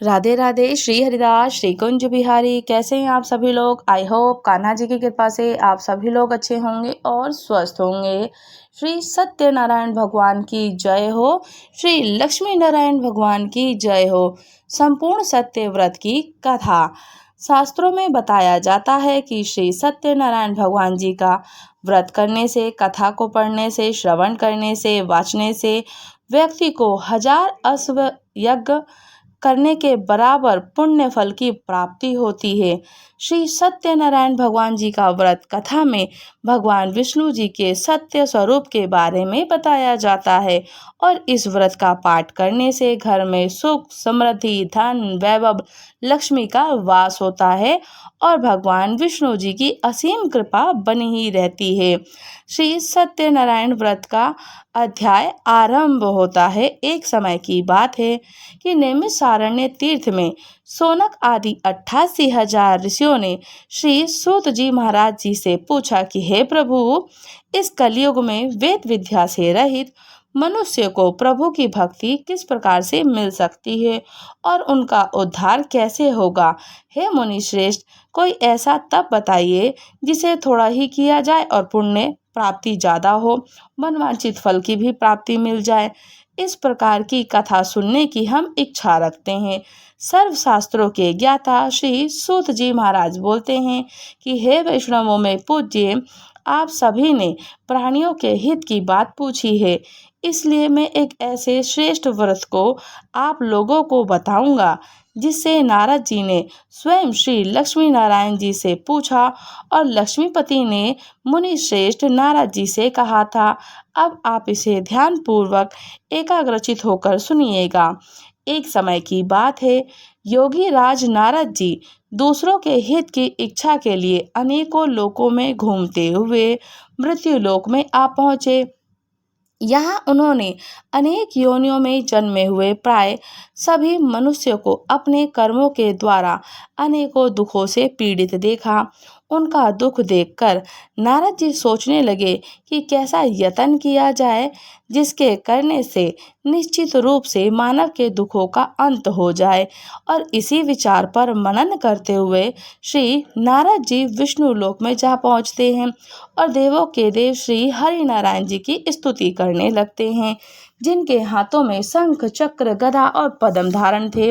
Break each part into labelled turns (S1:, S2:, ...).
S1: राधे राधे। श्री हरिदास, श्री कुंज बिहारी। कैसे हैं आप सभी लोग? आई होप कान्हा जी की कृपा से आप सभी लोग अच्छे होंगे और स्वस्थ होंगे। श्री सत्यनारायण भगवान की जय हो। श्री लक्ष्मी नारायण भगवान की जय हो। संपूर्ण सत्य व्रत की कथा। शास्त्रों में बताया जाता है कि श्री सत्यनारायण भगवान जी का व्रत करने से, कथा को पढ़ने से, श्रवण करने से, वाचने से व्यक्ति को 1000 अश्व यज्ञ करने के बराबर पुण्य फल की प्राप्ति होती है। श्री सत्यनारायण भगवान जी का व्रत कथा में भगवान विष्णु जी के सत्य स्वरूप के बारे में बताया जाता है और इस व्रत का पाठ करने से घर में सुख, समृद्धि, धन, वैभव, लक्ष्मी का वास होता है और भगवान विष्णु जी की असीम कृपा बनी ही रहती है। श्री सत्यनारायण व्रत का अध्याय आरंभ होता है। एक समय की बात है कि नैमिषारण्य तीर्थ में सोनक आदि 88,000 ऋषियों ने श्री सूत जी महाराज जी से पूछा कि हे प्रभु, इस कलयुग में वेद विद्या से रहित मनुष्य को प्रभु की भक्ति किस प्रकार से मिल सकती है और उनका उद्धार कैसे होगा? हे मुनि श्रेष्ठ, कोई ऐसा तप बताइए जिसे थोड़ा ही किया जाए और पुण्य प्राप्ति ज्यादा हो, मनवांछित फल की भी प्राप्ति मिल जाए। इस प्रकार की कथा सुनने की हम इच्छा रखते हैं। सर्व शास्त्रों के ज्ञाता श्री सूत जी महाराज बोलते हैं कि हे वैष्णवों में पूज्य, आप सभी ने प्राणियों के हित की बात पूछी है, इसलिए मैं एक ऐसे श्रेष्ठ व्रत को आप लोगों को बताऊंगा जिससे नारद जी ने स्वयं श्री लक्ष्मी नारायण जी से पूछा और लक्ष्मीपति ने मुनि श्रेष्ठ नारद जी से कहा था। अब आप इसे ध्यान पूर्वक एकाग्रचित होकर सुनिएगा। एक समय की बात है, योगी राज नारद जी दूसरों के हित की इच्छा के लिए अनेकों लोकों में घूमते हुए मृत्यु लोक में आ पहुँचे। यहाँ उन्होंने अनेक योनियों में जन्मे हुए प्राय सभी मनुष्यों को अपने कर्मों के द्वारा अनेकों दुखों से पीड़ित देखा। उनका दुख देखकर नारद जी सोचने लगे कि कैसा यत्न किया जाए जिसके करने से निश्चित रूप से मानव के दुखों का अंत हो जाए। और इसी विचार पर मनन करते हुए श्री नारद जी विष्णु लोक में जा पहुँचते हैं और देवों के देव श्री हरि नारायण जी की स्तुति करने लगते हैं, जिनके हाथों में शंख, चक्र, गदा और पद्म धारण थे।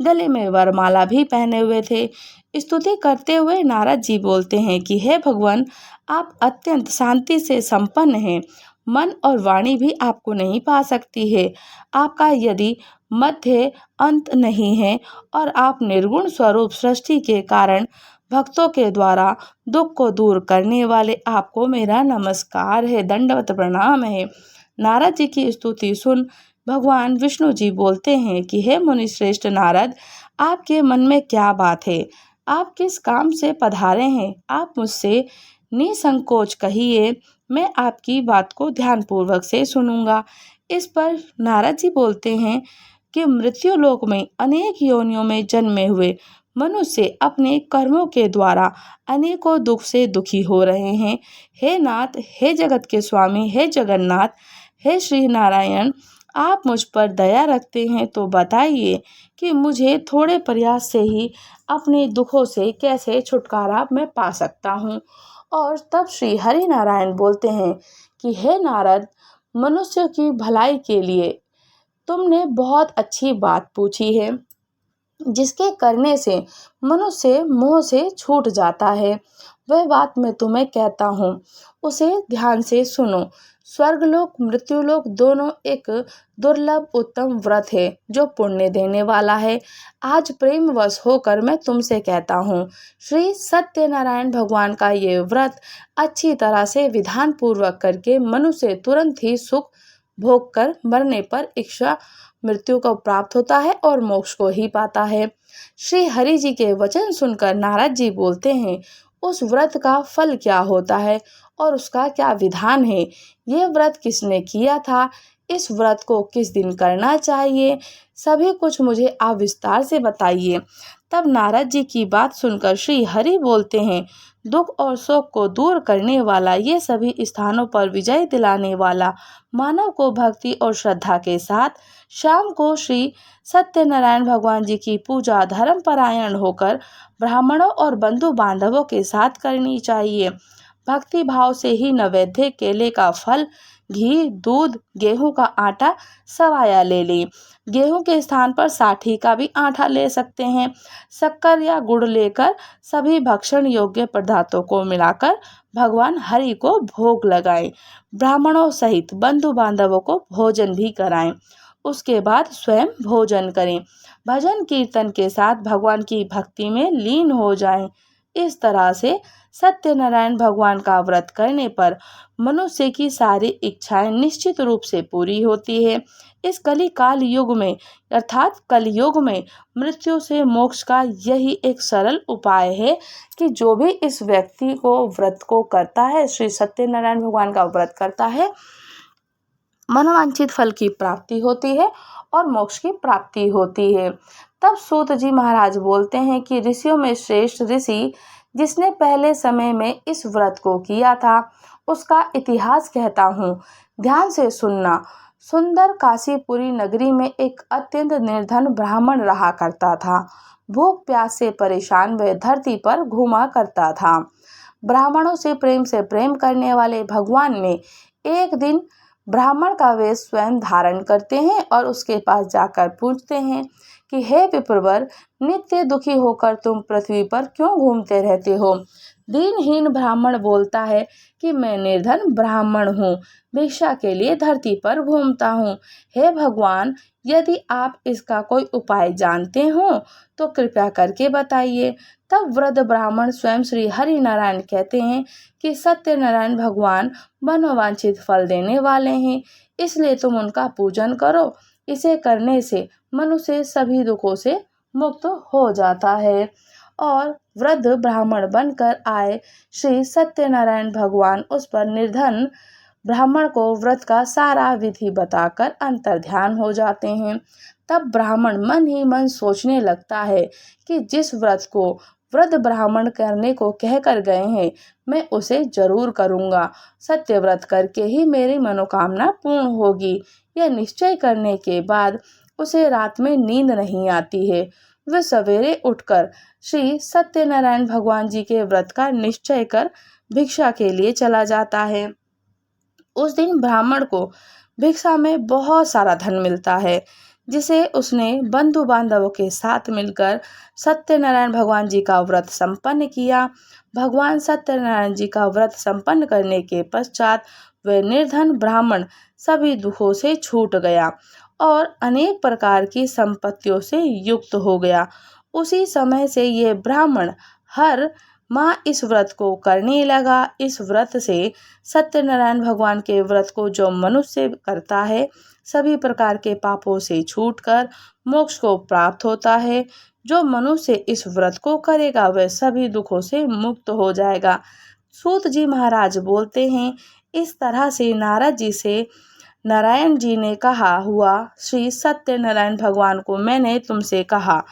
S1: गले में वरमाला भी पहने हुए थे। स्तुति करते हुए नारद जी बोलते हैं कि हे भगवान, आप अत्यंत शांति से संपन्न हैं। मन और वाणी भी आपको नहीं पा सकती है। आपका यदि मध्य अंत नहीं है और आप निर्गुण स्वरूप सृष्टि के कारण भक्तों के द्वारा दुख को दूर करने वाले, आपको मेरा नमस्कार है, दंडवत प्रणाम है। नारद जी की स्तुति सुन भगवान विष्णु जी बोलते हैं कि हे मुनि श्रेष्ठ नारद, आपके मन में क्या बात है? आप किस काम से पधारे हैं? आप मुझसे निसंकोच कहिए, मैं आपकी बात को ध्यान पूर्वक से सुनूंगा। इस पर नारद जी बोलते हैं कि मृत्यु लोक में अनेक योनियों में जन्मे हुए मनुष्य अपने कर्मों के द्वारा अनेकों दुख से दुखी हो रहे हैं। हे नाथ, हे जगत के स्वामी, हे जगन्नाथ, हे श्री नारायण, आप मुझ पर दया रखते हैं तो बताइए कि मुझे थोड़े प्रयास से ही अपने दुखों से कैसे छुटकारा मैं पा सकता हूँ। और तब श्री हरि नारायण बोलते हैं कि हे नारद, मनुष्य की भलाई के लिए तुमने बहुत अच्छी बात पूछी है, जिसके करने से मनुष्य मोह से छूट जाता है। वह बात मैं तुम्हें कहता हूँ, उसे ध्यान से सुनो। स्वर्गलोक, मृत्युलोक दोनों एक दुर्लभ उत्तम व्रत है जो पुण्य देने वाला है। आज प्रेमवश होकर मैं तुमसे कहता हूँ, श्री सत्यनारायण भगवान का ये व्रत अच्छी तरह से विधान पूर्वक करके मनुष्य तुरंत ही सुख भोग कर मरने पर इच्छा मृत्यु को प्राप्त होता है और मोक्ष को ही पाता है। श्री हरि जी के वचन सुनकर नारद जी बोलते हैं, उस व्रत का फल क्या होता है और उसका क्या विधान है, ये व्रत किसने किया था, इस व्रत को किस दिन करना चाहिए, सभी कुछ मुझे आप विस्तार से बताइए। तब नारद जी की बात सुनकर श्री हरि बोलते हैं, दुख और शोक को दूर करने वाला, ये सभी स्थानों पर विजय दिलाने वाला, मानव को भक्ति और श्रद्धा के साथ शाम को श्री सत्यनारायण भगवान जी की पूजा धर्म परायण होकर ब्राह्मणों और बंधु बांधवों के साथ करनी चाहिए। भक्ति भाव से ही नैवेद्य केले का फल, घी, दूध, गेहूं का आटा सवाया ले लें। गेहूं के स्थान पर साठी का भी आटा ले सकते हैं। शक्कर या गुड़ लेकर सभी भक्षण योग्य पदार्थों को मिलाकर भगवान हरि को भोग लगाएं। ब्राह्मणों सहित बंधु बांधवों को भोजन भी कराएं। उसके बाद स्वयं भोजन करें। भजन कीर्तन के साथ भगवान की भक्ति में लीन हो जाएं। इस तरह से सत्यनारायण भगवान का व्रत करने पर मनुष्य की सारी इच्छाएं निश्चित रूप से पूरी होती है। इस कलिकाल युग में अर्थात कलयुग में मृत्यु से मोक्ष का यही एक सरल उपाय है कि जो भी इस व्यक्ति को व्रत को करता है, श्री सत्यनारायण भगवान का व्रत करता है, मनोवांछित फल की प्राप्ति होती है और मोक्ष की प्राप्ति होती है। तब सूत जी महाराज बोलते हैं कि ऋषियों में श्रेष्ठ ऋषि जिसने पहले समय में इस व्रत को किया था, उसका इतिहास कहता हूँ, ध्यान से सुनना। सुंदर काशीपुरी नगरी में एक अत्यंत निर्धन ब्राह्मण रहा करता था। भूख प्यास से परेशान वह धरती पर घूमा करता था। ब्राह्मणों से प्रेम करने वाले भगवान ने एक दिन ब्राह्मण का वेश स्वयं धारण करते हैं और उसके पास जाकर पूछते हैं कि हे विप्रवर, नित्य दुखी होकर तुम पृथ्वी पर क्यों घूमते रहते हो। दीनहीन ब्राह्मण बोलता है कि मैं निर्धन ब्राह्मण हूँ, भिक्षा के लिए धरती पर घूमता हूँ। हे भगवान, यदि आप इसका कोई उपाय जानते हो तो कृपया करके बताइए। तब वृद्ध ब्राह्मण स्वयं श्री हरि नारायण कहते हैं कि सत्यनारायण भगवान मनोवांछित फल देने वाले हैं, इसलिए तुम उनका पूजन करो। इसे करने से मनुष्य सभी दुखों से मुक्त हो जाता है। और वृद्ध ब्राह्मण बनकर आए श्री सत्यनारायण भगवान उस पर निर्धन ब्राह्मण को व्रत का सारा विधि बताकर अंतर्ध्यान हो जाते हैं। तब ब्राह्मण मन ही मन सोचने लगता है कि जिस व्रत को वृद्ध ब्राह्मण करने को कहकर गए हैं, मैं उसे जरूर करूँगा। सत्य व्रत करके ही मेरी मनोकामना पूर्ण होगी। यह निश्चय करने के बाद उसे रात में नींद नहीं आती है। वह सवेरे उठकर श्री सत्यनारायण भगवान जी के व्रत का निश्चय कर भिक्षा के लिए चला जाता है। उस दिन ब्राह्मण को भिक्षा में बहुत सारा धन मिलता है, जिसे उसने बंधु बांधवों के साथ मिलकर सत्यनारायण भगवान जी का व्रत संपन्न किया। भगवान सत्यनारायण जी का व्रत संपन्न करने के पश्चात वह निर्धन ब्राह्मण सभी दुखों से छूट गया और अनेक प्रकार की संपत्तियों से युक्त हो गया। उसी समय से यह ब्राह्मण हर माँ इस व्रत को करने लगा। इस व्रत से सत्यनारायण भगवान के व्रत को जो मनुष्य करता है, सभी प्रकार के पापों से छूटकर मोक्ष को प्राप्त होता है। जो मनुष्य इस व्रत को करेगा वह सभी दुखों से मुक्त हो जाएगा। सूत जी महाराज बोलते हैं, इस तरह से नारद जी से नारायण जी ने कहा हुआ श्री सत्यनारायण भगवान को मैंने तुमसे कहा,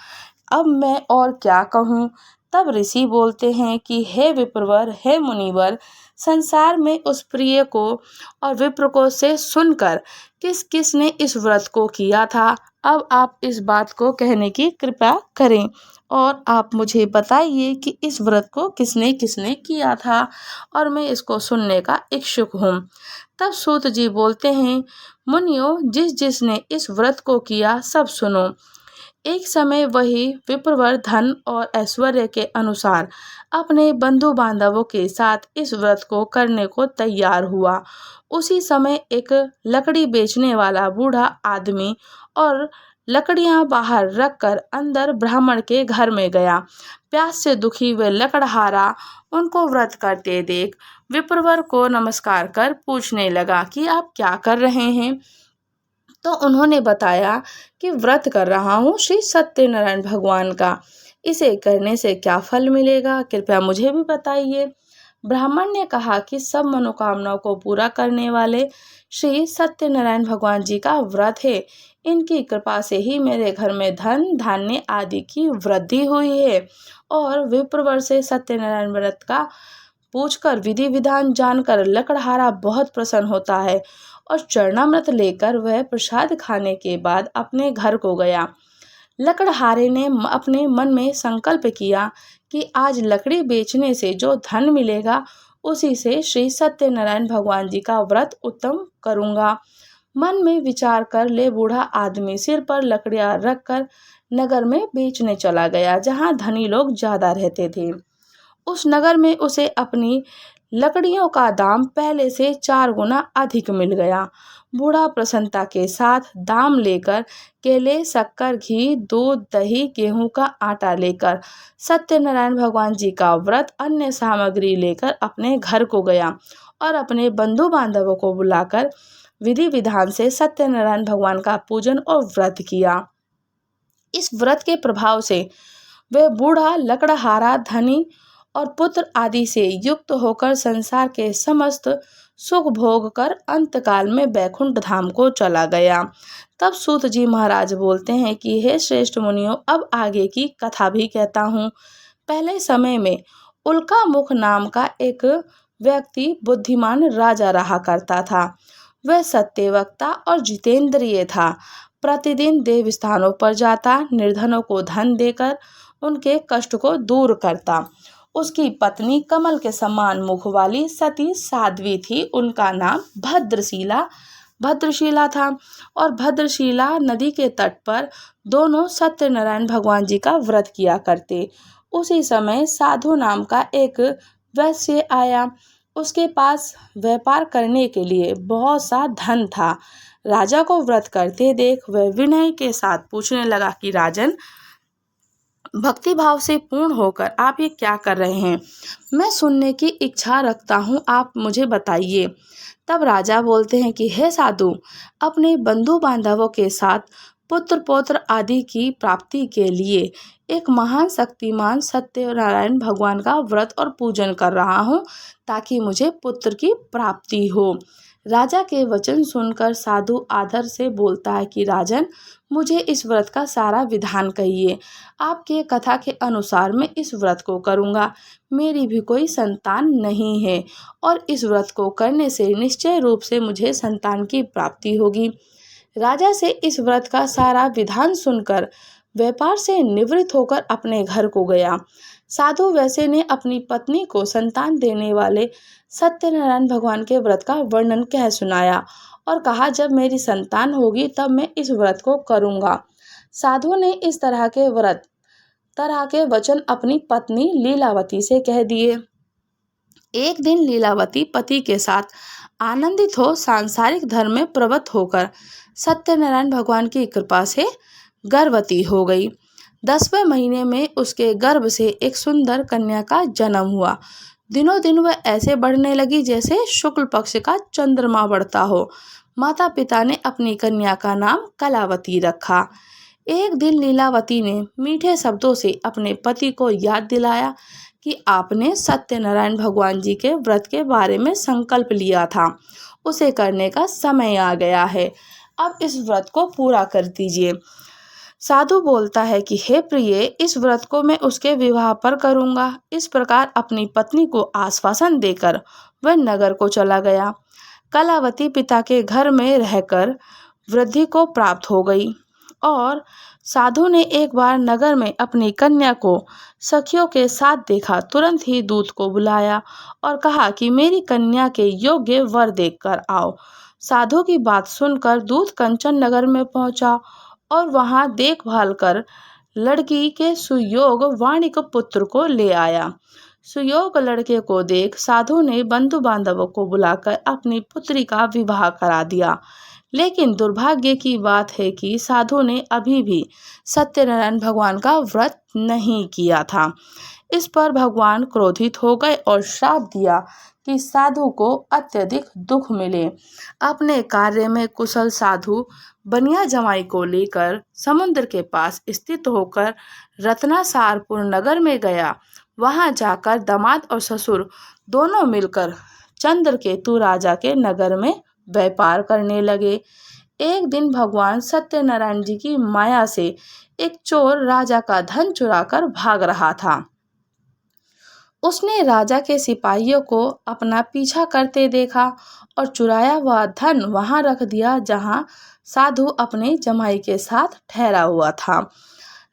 S1: अब मैं और क्या कहूँ। तब ऋषि बोलते हैं कि हे विप्रवर, हे मुनिवर, संसार में उस प्रिय को और विप्र को से सुनकर किस किस ने इस व्रत को किया था, अब आप इस बात को कहने की कृपा करें और आप मुझे बताइए कि इस व्रत को किसने किसने किया था और मैं इसको सुनने का इच्छुक हूँ। तब सूत जी बोलते हैं, मुनियों, जिस जिसने इस व्रत को किया सब सुनो। एक समय वही विप्रवर धन और ऐश्वर्य के अनुसार अपने बंधु बांधवों के साथ इस व्रत को करने को तैयार हुआ। उसी समय एक लकड़ी बेचने वाला बूढ़ा आदमी और लकड़ियां बाहर रखकर अंदर ब्राह्मण के घर में गया। प्यास से दुखी व लकड़हारा उनको व्रत करते देख विप्रवर को नमस्कार कर पूछने लगा कि आप क्या कर रहे हैं। तो उन्होंने बताया कि व्रत कर रहा हूँ श्री सत्यनारायण भगवान का, इसे करने से क्या फल मिलेगा, कृपया मुझे भी बताइए। ब्राह्मण ने कहा कि सब मनोकामनाओं को पूरा करने वाले श्री सत्यनारायण भगवान जी का व्रत है। इनकी कृपा से ही मेरे घर में धन धान्य आदि की वृद्धि हुई है। और विप्रवर से सत्यनारायण व्रत का पूछकर विधि विधान जानकर लकड़हारा बहुत प्रसन्न होता है और चरणामृत लेकर वह प्रसाद खाने के बाद अपने घर को गया। लकड़हारे ने अपने मन में संकल्प किया कि आज लकड़ी बेचने से जो धन मिलेगा उसी से श्री सत्यनारायण भगवान जी का व्रत उत्तम करूंगा। मन में विचार कर ले बूढ़ा आदमी सिर पर लकड़ियां रखकर नगर में बेचने चला गया, जहां धनी लोग ज्यादा रहते थे। उस नगर में उसे अपनी लकड़ियों का दाम पहले से 4 गुना अधिक मिल गया। बूढ़ा प्रसन्नता के साथ दाम लेकर केले, शक्कर, घी, दूध, दही, गेहूं का आटा लेकर सत्यनारायण भगवान जी का व्रत अन्य सामग्री लेकर अपने घर को गया और अपने बंधु बांधवों को बुलाकर विधि विधान से सत्यनारायण भगवान का पूजन और व्रत किया। इस व्रत के प्रभाव से वह बूढ़ा लकड़हारा धनी और पुत्र आदि से युक्त होकर संसार के समस्त सुख भोग कर अंतकाल में बैकुंठ धाम को चला गया। तब सूत जी महाराज बोलते हैं कि हे श्रेष्ठ मुनियों, अब आगे की कथा भी कहता हूँ। पहले समय में उल्का मुख नाम का एक व्यक्ति बुद्धिमान राजा रहा करता था। वह सत्यवक्ता और जितेंद्रिय था। प्रतिदिन देव स्थानों पर जाता, निर्धनों को धन देकर उनके कष्ट को दूर करता। उसकी पत्नी कमल के समान मुख वाली सती साध्वी थी। उनका नाम भद्रशीला था और भद्रशीला नदी के तट पर दोनों सत्यनारायण भगवान जी का व्रत किया करते। उसी समय साधु नाम का एक वैश्य आया। उसके पास व्यापार करने के लिए बहुत सा धन था। राजा को व्रत करते देख वह विनय के साथ पूछने लगा कि राजन, भक्ति भाव से पूर्ण होकर आप ये क्या कर रहे हैं? मैं सुनने की इच्छा रखता हूँ, आप मुझे बताइए। तब राजा बोलते हैं कि हे साधु, अपने बंधु बांधवों के साथ पुत्र पौत्र आदि की प्राप्ति के लिए एक महान शक्तिमान सत्यनारायण भगवान का व्रत और पूजन कर रहा हूँ ताकि मुझे पुत्र की प्राप्ति हो। राजा के वचन सुनकर साधु आदर से बोलता है कि राजन, मुझे इस व्रत का सारा विधान कहिए। आपके कथा के अनुसार मैं इस व्रत को करूँगा। मेरी भी कोई संतान नहीं है और इस व्रत को करने से निश्चय रूप से मुझे संतान की प्राप्ति होगी। राजा से इस व्रत का सारा विधान सुनकर व्यापार से निवृत्त होकर अपने घर को गया। साधु वैसे ने अपनी पत्नी को संतान देने वाले सत्यनारायण भगवान के व्रत का वर्णन कह सुनाया और कहा, जब मेरी संतान होगी तब मैं इस व्रत को करूँगा। साधु ने इस तरह के वचन अपनी पत्नी लीलावती से कह दिए। एक दिन लीलावती पति के साथ आनंदित हो सांसारिक धर्म में प्रवृत्त होकर सत्यनारायण भगवान की कृपा से गर्भवती हो गई। 10वें महीने में उसके गर्भ से एक सुंदर कन्या का जन्म हुआ। दिनों दिन वह ऐसे बढ़ने लगी जैसे शुक्ल पक्ष का चंद्रमा बढ़ता हो। माता पिता ने अपनी कन्या का नाम कलावती रखा। एक दिन लीलावती ने मीठे शब्दों से अपने पति को याद दिलाया कि आपने सत्यनारायण भगवान जी के व्रत के बारे में संकल्प लिया था, उसे करने का समय आ गया है। अब इस व्रत को पूरा कर दीजिए। साधु बोलता है कि हे प्रिय, इस व्रत को मैं उसके विवाह पर करूँगा। इस प्रकार अपनी पत्नी को आश्वासन देकर वह नगर को चला गया। कलावती पिता के घर में रहकर वृद्धि को प्राप्त हो गई और साधु ने एक बार नगर में अपनी कन्या को सखियों के साथ देखा। तुरंत ही दूत को बुलाया और कहा कि मेरी कन्या के योग्य वर देखकर आओ। साधु की बात सुनकर दूत कंचन नगर में पहुंचा और वहां देखभाल कर लड़की के सुयोग वाणिक पुत्र को ले आया। सुयोग लड़के को देख साधु ने बंधु बांधवों को बुलाकर अपनी पुत्री का विवाह करा दिया। लेकिन दुर्भाग्य की बात है कि साधु ने अभी भी सत्यनारायण भगवान का व्रत नहीं किया था। इस पर भगवान क्रोधित हो गए और श्राप दिया कि साधु को अत्यधिक दुख मिले। अपने कार्य में कुशल साधु बनिया जमाई को लेकर समुद्र के पास स्थित होकर रत्नासारपुर नगर में गया। वहां जाकर दामाद और ससुर दोनों मिलकर चंद्रकेतु राजा के नगर में व्यापार करने लगे। एक दिन भगवान सत्यनारायण जी की माया से एक चोर राजा का धन चुराकर भाग रहा था। उसने राजा के सिपाहियों को अपना पीछा करते देखा और चुराया हुआ धन वहां रख दिया जहां साधु अपने जमाई के साथ ठहरा हुआ था।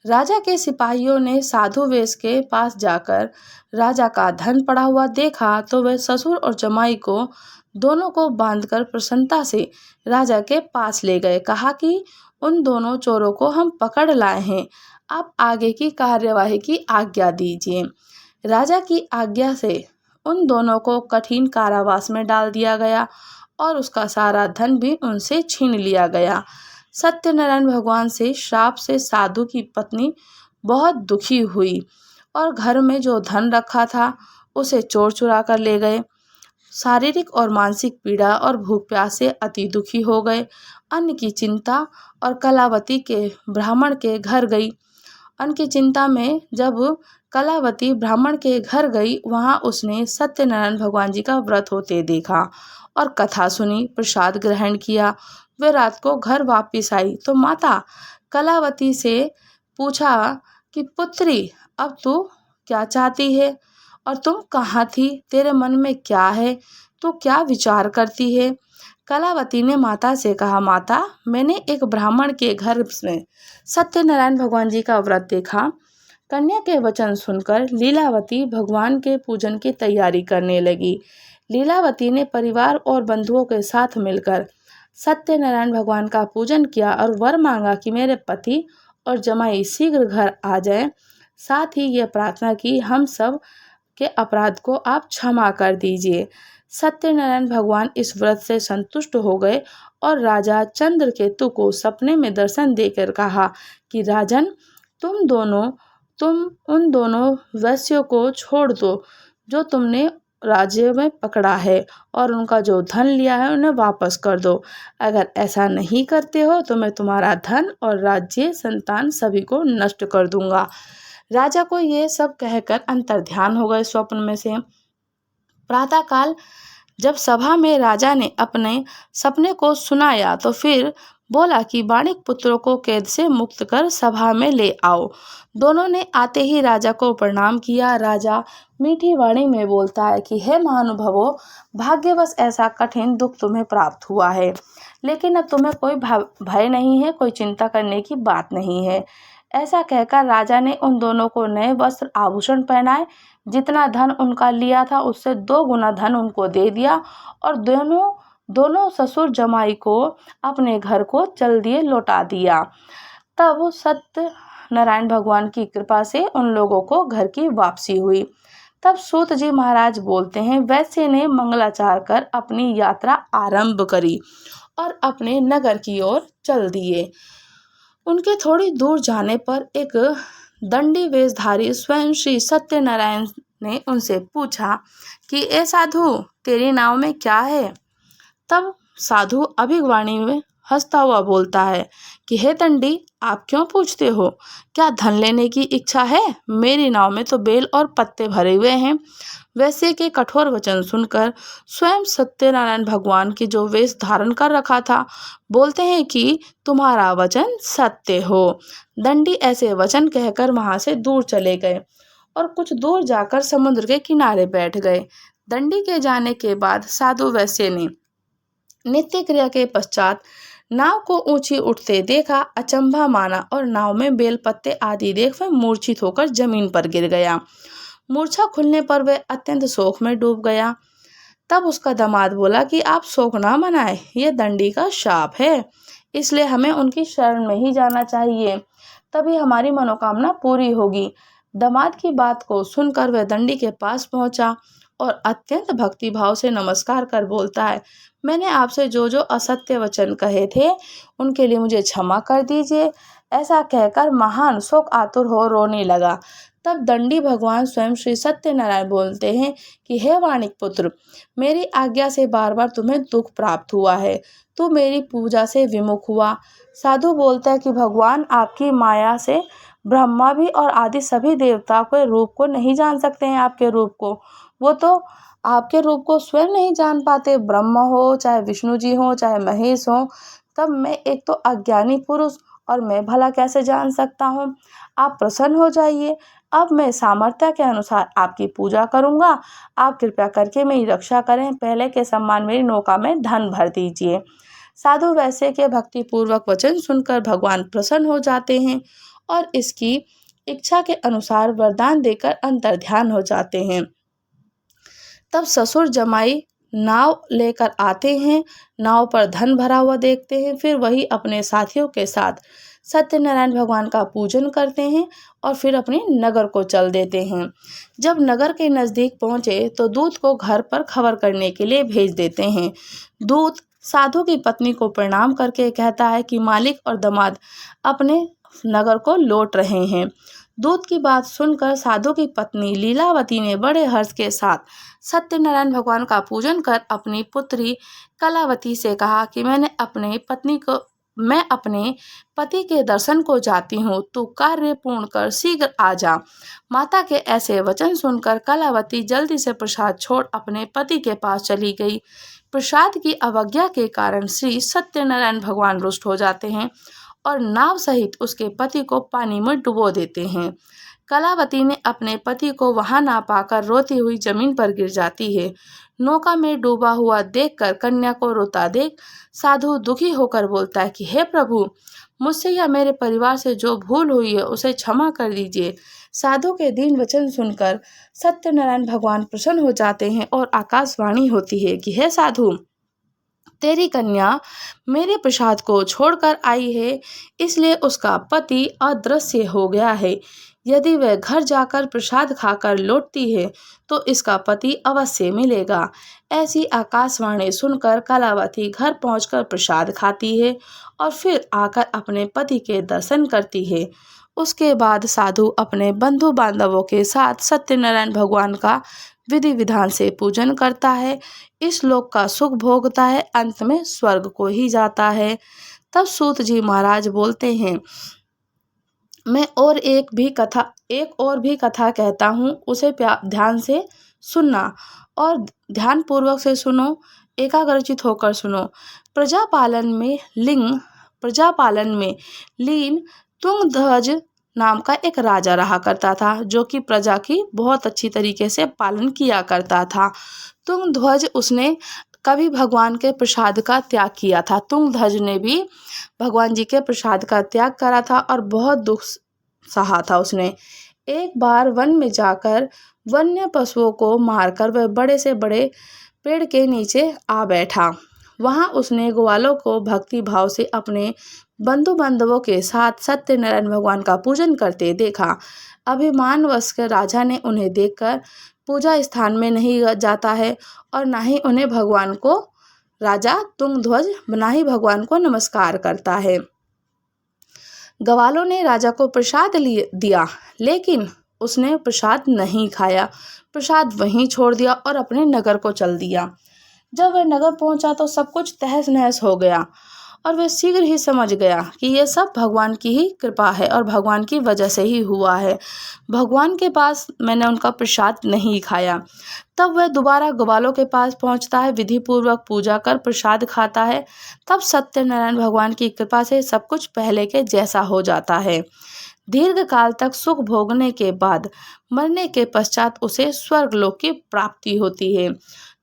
S1: राजा के सिपाहियों ने साधु वेश के पास जाकर राजा का धन पड़ा हुआ देखा तो वे ससुर और जमाई को दोनों को बांधकर प्रसन्नता से राजा के पास ले गए। कहा कि उन दोनों चोरों को हम पकड़ लाए हैं, आप आगे की कार्यवाही की आज्ञा दीजिए। राजा की आज्ञा से उन दोनों को कठिन कारावास में डाल दिया गया और उसका सारा धन भी उनसे छीन लिया गया। सत्यनारायण भगवान से श्राप से साधु की पत्नी बहुत दुखी हुई और घर में जो धन रखा था उसे चोर चुरा कर ले गए। शारीरिक और मानसिक पीड़ा और भूख प्यास से अति दुखी हो गए। अन्न की चिंता और कलावती के ब्राह्मण के घर गई। अन्न की चिंता में जब कलावती ब्राह्मण के घर गई, वहां उसने सत्यनारायण भगवान जी का व्रत होते देखा और कथा सुनी, प्रसाद ग्रहण किया। वे रात को घर वापस आई तो माता कलावती से पूछा कि पुत्री, अब तू क्या चाहती है और तुम कहाँ थी, तेरे मन में क्या है, तू क्या विचार करती है। कलावती ने माता से कहा, माता, मैंने एक ब्राह्मण के घर में सत्यनारायण भगवान जी का व्रत देखा। कन्या के वचन सुनकर लीलावती भगवान के पूजन की तैयारी करने लगी। लीलावती ने परिवार और बंधुओं के साथ मिलकर सत्यनारायण भगवान का पूजन किया और वर मांगा कि मेरे पति और जमाई शीघ्र घर आ जाएं। साथ ही ये प्रार्थना की, हम सब के अपराध को आप क्षमा कर दीजिए। सत्यनारायण भगवान इस व्रत से संतुष्ट हो गए और राजा चंद्रकेतु को सपने में दर्शन देकर कहा कि राजन, तुम उन दोनों वैश्यों को छोड़ दो जो तुमने राज्य में पकड़ा है और उनका जो धन लिया है उन्हें वापस कर दो। अगर ऐसा नहीं करते हो तो मैं तुम्हारा धन और राज्य, संतान सभी को नष्ट कर दूंगा। राजा को ये सब कहकर अंतर्ध्यान हो गए स्वप्न में से। प्रातःकाल जब सभा में राजा ने अपने सपने को सुनाया तो फिर बोला कि बाणिक पुत्रों को कैद से मुक्त कर सभा में ले आओ। दोनों ने आते ही राजा को प्रणाम किया। राजा मीठी वाणी में बोलता है कि हे महानुभावों, भाग्यवश ऐसा कठिन दुख तुम्हें प्राप्त हुआ है, लेकिन अब तुम्हें कोई भय नहीं है, कोई चिंता करने की बात नहीं है। ऐसा कहकर राजा ने उन दोनों को नए वस्त्र आभूषण पहनाए, जितना धन उनका लिया था उससे 2 गुना धन उनको दे दिया और दोनों ससुर जमाई को अपने घर को चल दिए लौटा दिया। तब सत्यनारायण भगवान की कृपा से उन लोगों को घर की वापसी हुई। तब सूत जी महाराज बोलते हैं, वैश्य ने मंगलाचार कर अपनी यात्रा आरंभ करी और अपने नगर की ओर चल दिए। उनके थोड़ी दूर जाने पर एक दंडी वेशधारी स्वयं श्री सत्यनारायण ने उनसे पूछा कि ए साधु, तेरी नाव में क्या है। तब साधु अभिगवाणी में हंसता हुआ बोलता है कि हे दंडी, आप क्यों पूछते हो, क्या धन लेने की इच्छा है। मेरी नाव में तो बेल और पत्ते भरे हुए हैं। वैसे के कठोर वचन सुनकर स्वयं सत्यनारायण भगवान की जो वेश धारण कर रखा था बोलते हैं कि तुम्हारा वचन सत्य हो। दंडी ऐसे वचन कहकर वहां से दूर चले गए और कुछ दूर जाकर समुद्र के किनारे बैठ गए। दंडी के जाने के बाद साधु वैश्य ने नित्य क्रिया के पश्चात नाव को ऊंची उठते देखा, अचंभा माना और नाव में बेल पत्ते आदि देख वह मूर्छित होकर जमीन पर गिर गया। मूर्छा खुलने पर वह अत्यंत शोक में डूब गया। तब उसका दामाद बोला कि आप शोक ना मनाए, ये दंडी का शाप है, इसलिए हमें उनकी शरण में ही जाना चाहिए, तभी हमारी मनोकामना पूरी होगी। दामाद की बात को सुनकर वह दंडी के पास पहुंचा और अत्यंत भक्ति भाव से नमस्कार कर बोलता है, मैंने आपसे जो जो असत्य वचन कहे थे उनके लिए मुझे क्षमा कर दीजिए। ऐसा कहकर महान शोक आतुर हो रोने लगा। तब दंडी भगवान स्वयं श्री सत्यनारायण बोलते हैं कि हे वाणिक पुत्र, मेरी आज्ञा से बार बार तुम्हें दुख प्राप्त हुआ है, तू मेरी पूजा से विमुख हुआ। साधु बोलता है कि भगवान आपकी माया से ब्रह्मा भी और आदि सभी देवता के रूप को नहीं जान सकते हैं, आपके रूप को। वो तो आपके रूप को स्वयं नहीं जान पाते। ब्रह्मा हो, चाहे विष्णु जी हो, चाहे महेश हो, तब मैं एक तो अज्ञानी पुरुष, और मैं भला कैसे जान सकता हूँ। आप प्रसन्न हो जाइए। अब मैं सामर्थ्य के अनुसार आपकी पूजा करूँगा। आप कृपया करके मेरी रक्षा करें। पहले के समान मेरी नौका में धन भर दीजिए। साधु वैश्य के भक्तिपूर्वक वचन सुनकर भगवान प्रसन्न हो जाते हैं और इसकी इच्छा के अनुसार वरदान देकर अंतर्ध्यान हो जाते हैं। तब ससुर जमाई नाव लेकर आते हैं। नाव पर धन भरा हुआ देखते हैं। फिर वही अपने साथियों के साथ सत्यनारायण भगवान का पूजन करते हैं और फिर अपने नगर को चल देते हैं। जब नगर के नज़दीक पहुँचे तो दूत को घर पर खबर करने के लिए भेज देते हैं। दूत साधु की पत्नी को प्रणाम करके कहता है कि मालिक और दामाद अपने नगर को लौट रहे हैं। दूत की बात सुनकर साधु की पत्नी लीलावती ने बड़े हर्ष के साथ सत्यनारायण भगवान का पूजन कर अपनी पुत्री कलावती से कहा कि मैं अपने पति के दर्शन को जाती हूँ, तू कार्य पूर्ण कर शीघ्र आ जा। माता के ऐसे वचन सुनकर कलावती जल्दी से प्रसाद छोड़ अपने पति के पास चली गई। प्रसाद की अवज्ञा के कारण श्री सत्यनारायण भगवान रुष्ट हो जाते हैं और नाव सहित उसके पति को पानी में डुबो देते हैं। कलावती ने अपने पति को वहां ना पाकर रोती हुई जमीन पर गिर जाती है। नौका में डूबा हुआ देखकर कन्या को रोता देख साधु दुखी होकर बोलता है कि हे प्रभु, मुझसे या मेरे परिवार से जो भूल हुई है उसे क्षमा कर दीजिए। साधु के दीन वचन सुनकर सत्यनारायण भगवान प्रसन्न हो जाते हैं और आकाशवाणी होती है कि हे साधु, तेरी कन्या मेरे प्रसाद को छोड़कर आई है, इसलिए उसका पति अदृश्य हो गया है। यदि वह घर जाकर प्रसाद खाकर लौटती है तो इसका पति अवश्य मिलेगा। ऐसी आकाशवाणी सुनकर कलावती घर पहुंचकर प्रसाद खाती है और फिर आकर अपने पति के दर्शन करती है। उसके बाद साधु अपने बंधु बांधवों के साथ सत्यनारायण भगवान का विधि विधान से पूजन करता है, इस लोक का सुख भोगता है, अंत में स्वर्ग को ही जाता है। तब सूत जी महाराज बोलते हैं, मैं एक और भी कथा कहता हूँ, उसे ध्यान से सुनना और ध्यान पूर्वक से सुनो, एकाग्रचित होकर सुनो। प्रजापालन में लीन तुंगध्वज नाम का एक राजा रहा करता था, जो कि प्रजा की बहुत अच्छी तरीके से पालन किया करता था। तुंगध्वज उसने कभी भगवान के प्रसाद का त्याग किया था। तुंगध्वज ने भी भगवान जी के प्रसाद का त्याग करा था और बहुत दुख सहा था उसने। एक बार वन में जाकर वन्य पशुओं को मारकर वह बड़े से बड़े पेड़ के नीचे आ बैठा। वहां उसने ग्वालों को भक्ति भाव से अपने बंधु बांधवों के साथ सत्यनारायण भगवान का पूजन करते देखा। अभिमानवश राजा ने उन्हें देखकर पूजा स्थान में नहीं जाता है और ना ही भगवान को नमस्कार करता है। ग्वालों ने राजा को प्रसाद दिया, लेकिन उसने प्रसाद नहीं खाया, प्रसाद वहीं छोड़ दिया और अपने नगर को चल दिया। जब वह नगर पहुंचा तो सब कुछ तहस नहस हो गया और वह शीघ्र ही समझ गया कि यह सब भगवान की ही कृपा है और भगवान की वजह से ही हुआ है। भगवान के पास मैंने उनका प्रसाद नहीं खाया। तब वह दोबारा ग्वालों के पास पहुंचता है, विधि पूर्वक पूजा कर प्रसाद खाता है। तब सत्यनारायण भगवान की कृपा से सब कुछ पहले के जैसा हो जाता है। दीर्घ काल तक सुख भोगने के बाद मरने के पश्चात उसे स्वर्गलोक की प्राप्ति होती है।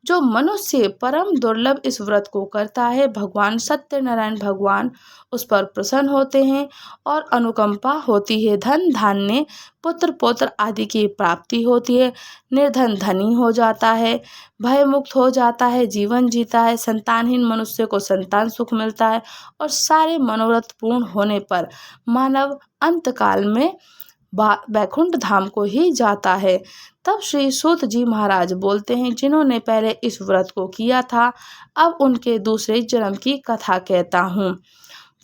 S1: जो मनुष्य परम दुर्लभ इस व्रत को करता है, भगवान सत्यनारायण भगवान उस पर प्रसन्न होते हैं और अनुकंपा होती है। धन धान्य पुत्र पौत्र आदि की प्राप्ति होती है। निर्धन धनी हो जाता है, भय मुक्त हो जाता है, जीवन जीता है। संतानहीन मनुष्य को संतान सुख मिलता है और सारे मनोरथ पूर्ण होने पर मानव अंतकाल में बैकुंठ धाम को ही जाता है। तब श्री सूत जी महाराज बोलते हैं, जिन्होंने पहले इस व्रत को किया था, अब उनके दूसरे जन्म की कथा कहता हूँ।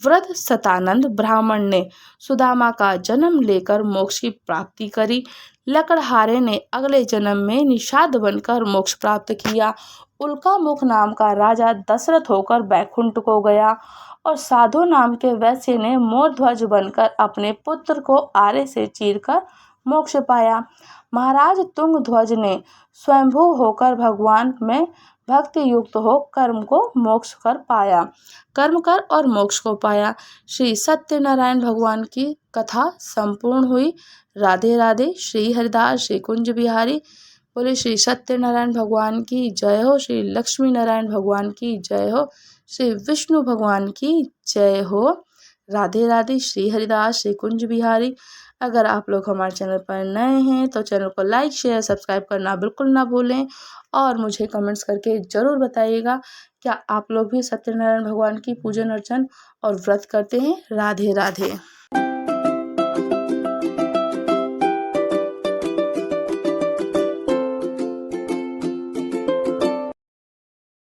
S1: व्रत सतानंद ब्राह्मण ने सुदामा का जन्म लेकर मोक्ष की प्राप्ति करी। लकड़हारे ने अगले जन्म में निषाद बनकर मोक्ष प्राप्त किया। उल्का मुख नाम का राजा दशरथ होकर बैकुंठ को गया और साधु नाम के वैश्य ने मोर ध्वज बनकर अपने पुत्र को आरे से चीरकर मोक्ष पाया। महाराज तुंग ध्वज ने स्वयंभू होकर भगवान में भक्ति युक्त हो कर्म को मोक्ष कर पाया, कर्म कर और मोक्ष को पाया। श्री सत्यनारायण भगवान की कथा संपूर्ण हुई। राधे राधे। श्री हरिदास श्री कुंज बिहारी। बोले श्री सत्यनारायण भगवान की जय हो। श्री लक्ष्मी नारायण भगवान की जय हो। श्री विष्णु भगवान की जय हो। राधे राधे। श्री हरिदास श्री कुंज बिहारी। अगर आप लोग हमारे चैनल पर नए हैं तो चैनल को लाइक शेयर सब्सक्राइब करना बिल्कुल ना भूलें और मुझे कमेंट्स करके ज़रूर बताइएगा क्या आप लोग भी सत्यनारायण भगवान की पूजन अर्चन और व्रत करते हैं। राधे राधे।